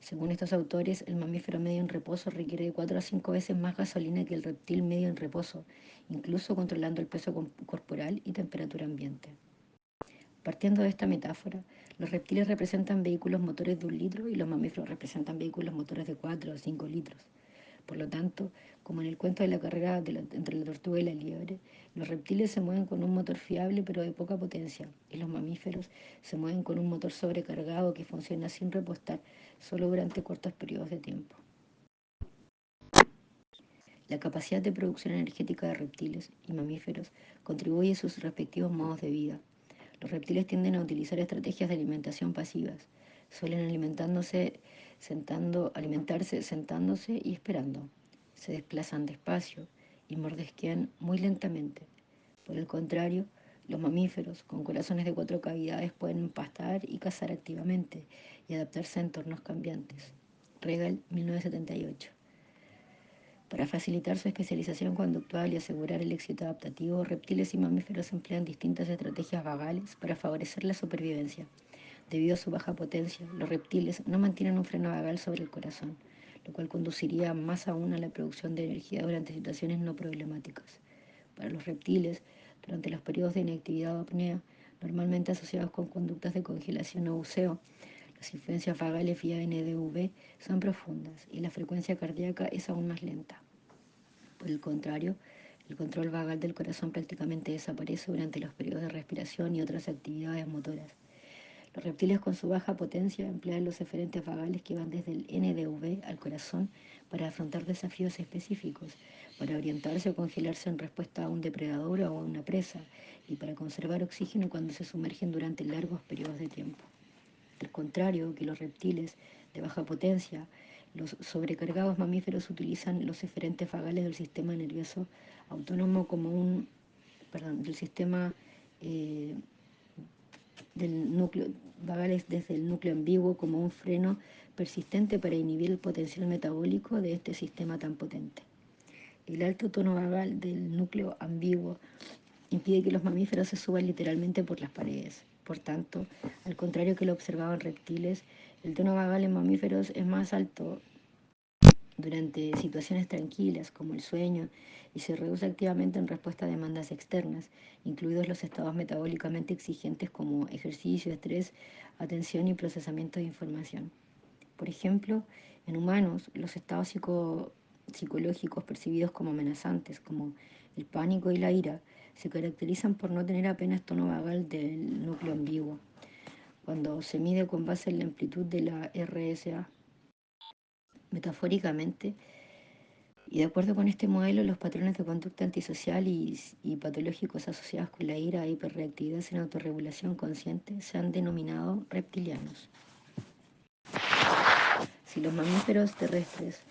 Según estos autores, el mamífero medio en reposo requiere de 4 a 5 veces más gasolina que el reptil medio en reposo, incluso controlando el peso corporal y temperatura ambiente. Partiendo de esta metáfora, los reptiles representan vehículos motores de 1 litro y los mamíferos representan vehículos motores de 4 o 5 litros. Por lo tanto, como en el cuento de la carrera entre la tortuga y la liebre, los reptiles se mueven con un motor fiable pero de poca potencia, y los mamíferos se mueven con un motor sobrecargado que funciona sin repostar solo durante cortos periodos de tiempo. La capacidad de producción energética de reptiles y mamíferos contribuye a sus respectivos modos de vida. Los reptiles tienden a utilizar estrategias de alimentación pasivas. Suelen alimentarse sentándose y esperando. Se desplazan despacio y mordisquean muy lentamente. Por el contrario, los mamíferos con corazones de 4 cavidades pueden pastar y cazar activamente y adaptarse a entornos cambiantes. Regal, 1978. Para facilitar su especialización conductual y asegurar el éxito adaptativo, reptiles y mamíferos emplean distintas estrategias vagales para favorecer la supervivencia. Debido a su baja potencia, los reptiles no mantienen un freno vagal sobre el corazón, lo cual conduciría más aún a la producción de energía durante situaciones no problemáticas. Para los reptiles, durante los periodos de inactividad o apnea, normalmente asociados con conductas de congelación o buceo, las influencias vagales vía NDV son profundas y la frecuencia cardíaca es aún más lenta. Por el contrario, el control vagal del corazón prácticamente desaparece durante los periodos de respiración y otras actividades motoras. Los reptiles con su baja potencia emplean los eferentes vagales que van desde el NDV al corazón para afrontar desafíos específicos, para orientarse o congelarse en respuesta a un depredador o a una presa y para conservar oxígeno cuando se sumergen durante largos periodos de tiempo. Al contrario que los reptiles de baja potencia, los sobrecargados mamíferos utilizan los eferentes vagales del sistema nervioso autónomo del sistema eh, del núcleo, vagales desde el núcleo ambiguo como un freno persistente para inhibir el potencial metabólico de este sistema tan potente. El alto tono vagal del núcleo ambiguo impide que los mamíferos se suban literalmente por las paredes. Por tanto, al contrario que lo observado en reptiles, el tono vagal en mamíferos es más alto durante situaciones tranquilas como el sueño y se reduce activamente en respuesta a demandas externas, incluidos los estados metabólicamente exigentes como ejercicio, estrés, atención y procesamiento de información. Por ejemplo, en humanos, los estados psicológicos percibidos como amenazantes, como el pánico y la ira, se caracterizan por no tener apenas tono vagal del núcleo ambiguo, cuando se mide con base en la amplitud de la RSA. Metafóricamente, y de acuerdo con este modelo, los patrones de conducta antisocial y patológicos asociados con la ira e hiperreactividad sin autorregulación consciente se han denominado reptilianos. Si los mamíferos terrestres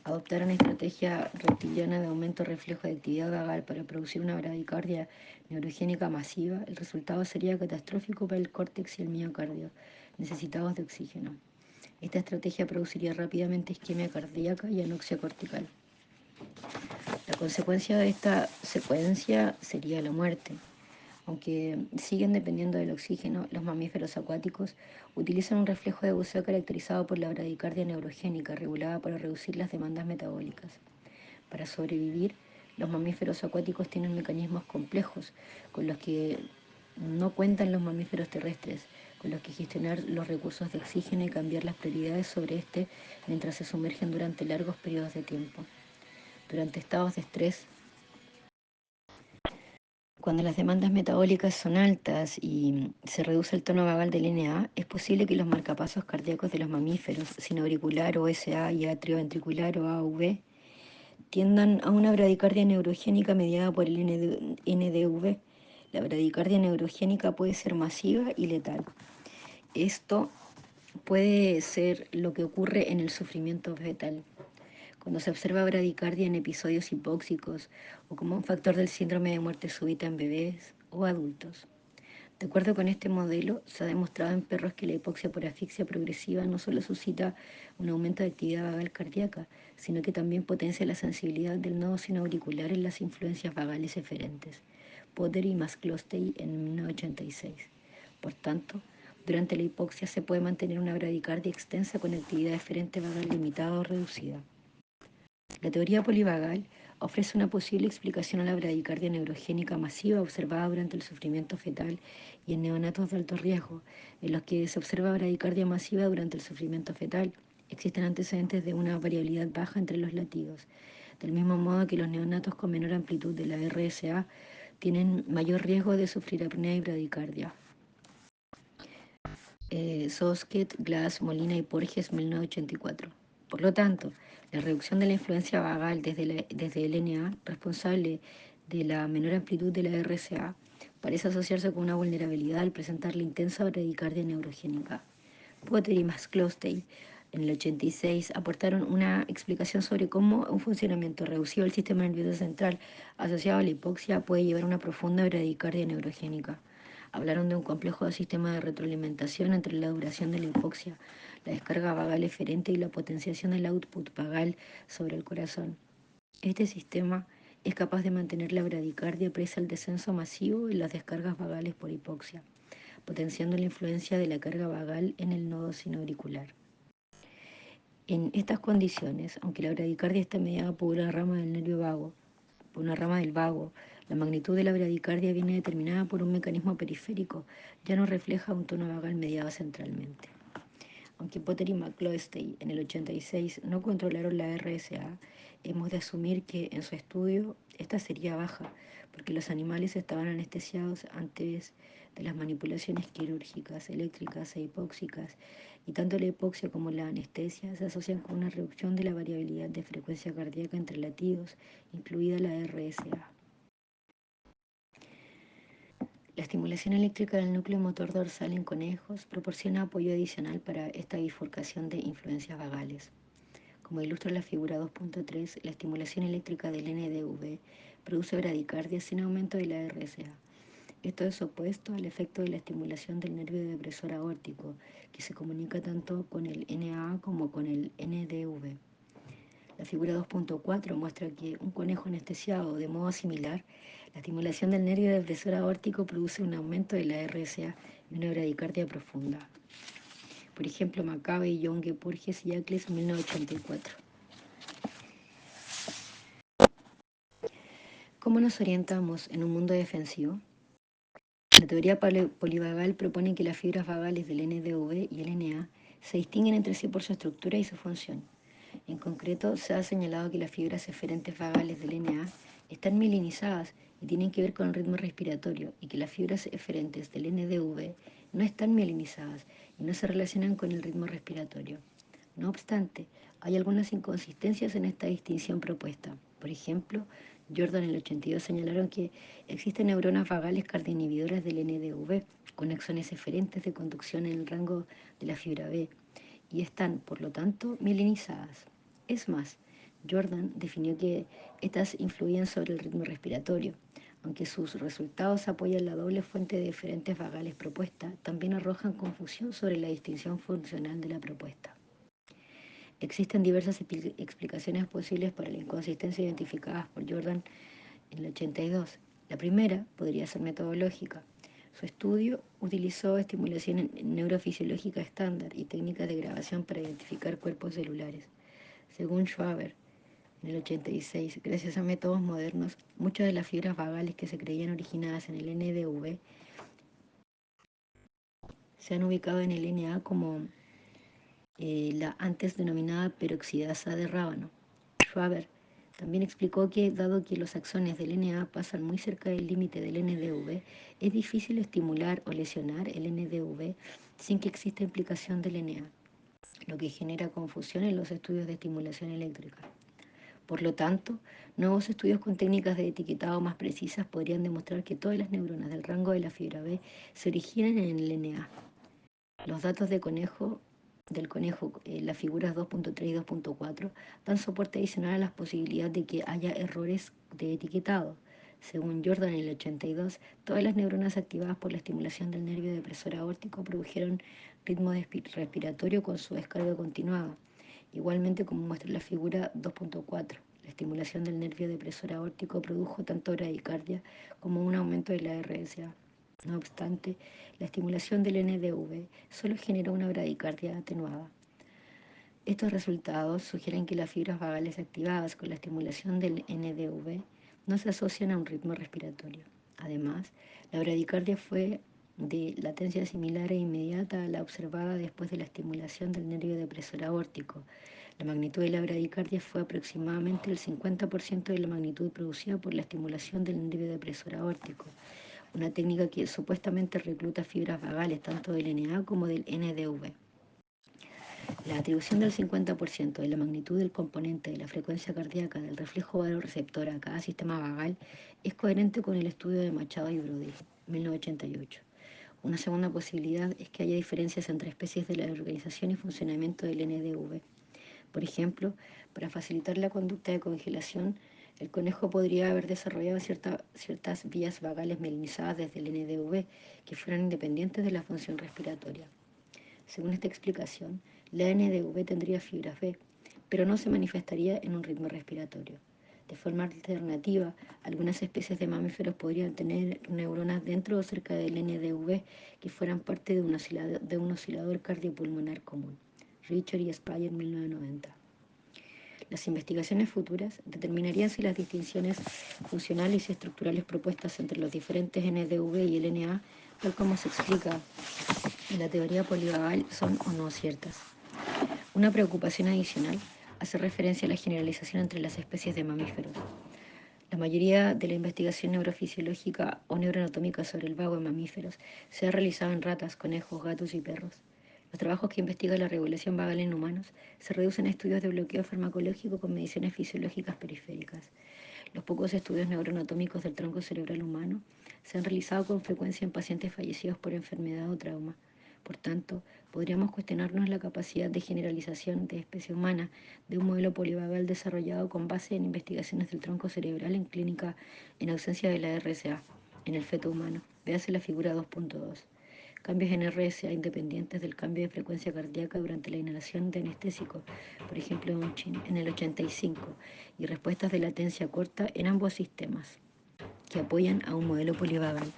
Adoptar una estrategia reptiliana de aumento reflejo de actividad vagal para producir una bradicardia neurogénica masiva, el resultado sería catastrófico para el córtex y el miocardio, necesitados de oxígeno. Esta estrategia produciría rápidamente isquemia cardíaca y anoxia cortical. La consecuencia de esta secuencia sería la muerte. Aunque siguen dependiendo del oxígeno, los mamíferos acuáticos utilizan un reflejo de buceo caracterizado por la bradicardia neurogénica, regulada para reducir las demandas metabólicas. Para sobrevivir, los mamíferos acuáticos tienen mecanismos complejos con los que no cuentan los mamíferos terrestres, con los que gestionar los recursos de oxígeno y cambiar las prioridades sobre este mientras se sumergen durante largos periodos de tiempo. Durante estados de estrés, cuando las demandas metabólicas son altas y se reduce el tono vagal del NA, es posible que los marcapasos cardíacos de los mamíferos, sin auricular o SA y atrioventricular o AV, tiendan a una bradicardia neurogénica mediada por el NDV. La bradicardia neurogénica puede ser masiva y letal. Esto puede ser lo que ocurre en el sufrimiento fetal, cuando se observa bradicardia en episodios hipóxicos o como un factor del síndrome de muerte súbita en bebés o adultos. De acuerdo con este modelo, se ha demostrado en perros que la hipoxia por asfixia progresiva no solo suscita un aumento de actividad vagal cardíaca, sino que también potencia la sensibilidad del nodo sinoauricular en las influencias vagales eferentes. Potter y McCloskey en 1986. Por tanto, durante la hipoxia se puede mantener una bradicardia extensa con actividad eferente vagal limitada o reducida. La teoría polivagal ofrece una posible explicación a la bradicardia neurogénica masiva observada durante el sufrimiento fetal y en neonatos de alto riesgo, en los que se observa bradicardia masiva durante el sufrimiento fetal. Existen antecedentes de una variabilidad baja entre los latidos, del mismo modo que los neonatos con menor amplitud de la RSA tienen mayor riesgo de sufrir apnea y bradicardia. Sosket, Glass, Molina y Porges, 1984. Por lo tanto, la reducción de la influencia vagal desde el NA, responsable de la menor amplitud de la RCA, parece asociarse con una vulnerabilidad al presentar la intensa bradicardia neurogénica. Potter y McCloskey en el 86 aportaron una explicación sobre cómo un funcionamiento reducido del sistema nervioso central asociado a la hipoxia puede llevar a una profunda bradicardia neurogénica. Hablaron de un complejo sistema de retroalimentación entre la duración de la hipoxia, la descarga vagal eferente y la potenciación del output vagal sobre el corazón. Este sistema es capaz de mantener la bradicardia presa al descenso masivo y las descargas vagales por hipoxia, potenciando la influencia de la carga vagal en el nodo sinoauricular. En estas condiciones, aunque la bradicardia está mediada por una rama del nervio vago, por una rama del vago, la magnitud de la bradicardia viene determinada por un mecanismo periférico, ya no refleja un tono vagal mediado centralmente. Aunque Potter y McCloskey en el 86 no controlaron la RSA, hemos de asumir que en su estudio esta sería baja, porque los animales estaban anestesiados antes de las manipulaciones quirúrgicas, eléctricas e hipóxicas, y tanto la hipoxia como la anestesia se asocian con una reducción de la variabilidad de frecuencia cardíaca entre latidos, incluida la RSA. La estimulación eléctrica del núcleo motor dorsal en conejos proporciona apoyo adicional para esta bifurcación de influencias vagales. Como ilustra la figura 2.3, la estimulación eléctrica del NDV produce bradicardia sin aumento de la RSA. Esto es opuesto al efecto de la estimulación del nervio depresor aórtico, que se comunica tanto con el NA como con el NDV. La figura 2.4 muestra que un conejo anestesiado de modo similar, la estimulación del nervio depresor aórtico produce un aumento de la RSA y una bradicardia profunda. Por ejemplo, McCabe, Young, Porges y Acles, 1984. ¿Cómo nos orientamos en un mundo defensivo? La teoría polivagal propone que las fibras vagales del NDV y el NA se distinguen entre sí por su estructura y su función. En concreto, se ha señalado que las fibras eferentes vagales del NA están mielinizadas y tienen que ver con el ritmo respiratorio, y que las fibras eferentes del NDV no están mielinizadas y no se relacionan con el ritmo respiratorio. No obstante, hay algunas inconsistencias en esta distinción propuesta. Por ejemplo, Jordan en el 82 señalaron que existen neuronas vagales cardioinhibidoras del NDV con axones eferentes de conducción en el rango de la fibra B y están, por lo tanto, mielinizadas. Es más, Jordan definió que estas influyen sobre el ritmo respiratorio. Aunque sus resultados apoyan la doble fuente de diferentes vagales propuesta, también arrojan confusión sobre la distinción funcional de la propuesta. Existen diversas explicaciones posibles para la inconsistencia identificadas por Jordan en el 82. La primera podría ser metodológica. Su estudio utilizó estimulación neurofisiológica estándar y técnicas de grabación para identificar cuerpos celulares. Según Schwaber, en el 86, gracias a métodos modernos, muchas de las fibras vagales que se creían originadas en el NDV se han ubicado en el NA como la antes denominada peroxidasa de rábano. Schwaber también explicó que, dado que los axones del NA pasan muy cerca del límite del NDV, es difícil estimular o lesionar el NDV sin que exista implicación del NA, lo que genera confusión en los estudios de estimulación eléctrica. Por lo tanto, nuevos estudios con técnicas de etiquetado más precisas podrían demostrar que todas las neuronas del rango de la fibra B se originan en el NA. Los datos del conejo, las figuras 2.3 y 2.4, dan soporte adicional a la posibilidad de que haya errores de etiquetado. Según Jordan en el 82, todas las neuronas activadas por la estimulación del nervio depresor aórtico produjeron ritmo respiratorio con su descarga continuada. Igualmente, como muestra la figura 2.4, la estimulación del nervio depresor aórtico produjo tanto bradicardia como un aumento de la RSA. No obstante, la estimulación del NDV solo generó una bradicardia atenuada. Estos resultados sugieren que las fibras vagales activadas con la estimulación del NDV no se asocian a un ritmo respiratorio. Además, la bradicardia fue de latencia similar e inmediata a la observada después de la estimulación del nervio depresor aórtico. La magnitud de la bradicardia fue aproximadamente el 50% de la magnitud producida por la estimulación del nervio depresor aórtico, una técnica que supuestamente recluta fibras vagales tanto del NA como del NDV. La atribución del 50% de la magnitud del componente de la frecuencia cardíaca del reflejo vagoreceptor a cada sistema vagal es coherente con el estudio de Machado y Brody, 1988. Una segunda posibilidad es que haya diferencias entre especies de la organización y funcionamiento del NDV. Por ejemplo, para facilitar la conducta de congelación, el conejo podría haber desarrollado ciertas vías vagales melinizadas desde el NDV que fueran independientes de la función respiratoria. Según esta explicación, la NDV tendría fibras B, pero no se manifestaría en un ritmo respiratorio. De forma alternativa, algunas especies de mamíferos podrían tener neuronas dentro o cerca del NDV que fueran parte de un oscilador cardiopulmonar común. Richard y Speyer, 1990. Las investigaciones futuras determinarían si las distinciones funcionales y estructurales propuestas entre los diferentes NDV y el NA, tal como se explica en la teoría polivagal, son o no ciertas. Una preocupación adicional hace referencia a la generalización entre las especies de mamíferos. La mayoría de la investigación neurofisiológica o neuroanatómica sobre el vago en mamíferos se ha realizado en ratas, conejos, gatos y perros. Los trabajos que investigan la regulación vagal en humanos se reducen a estudios de bloqueo farmacológico con mediciones fisiológicas periféricas. Los pocos estudios neuroanatómicos del tronco cerebral humano se han realizado con frecuencia en pacientes fallecidos por enfermedad o trauma. Por tanto, podríamos cuestionarnos la capacidad de generalización de especie humana de un modelo polivagal desarrollado con base en investigaciones del tronco cerebral en clínica en ausencia de la RSA en el feto humano. Véase la figura 2.2. Cambios en RSA independientes del cambio de frecuencia cardíaca durante la inhalación de anestésico, por ejemplo en el 85, y respuestas de latencia corta en ambos sistemas, que apoyan a un modelo polivagal.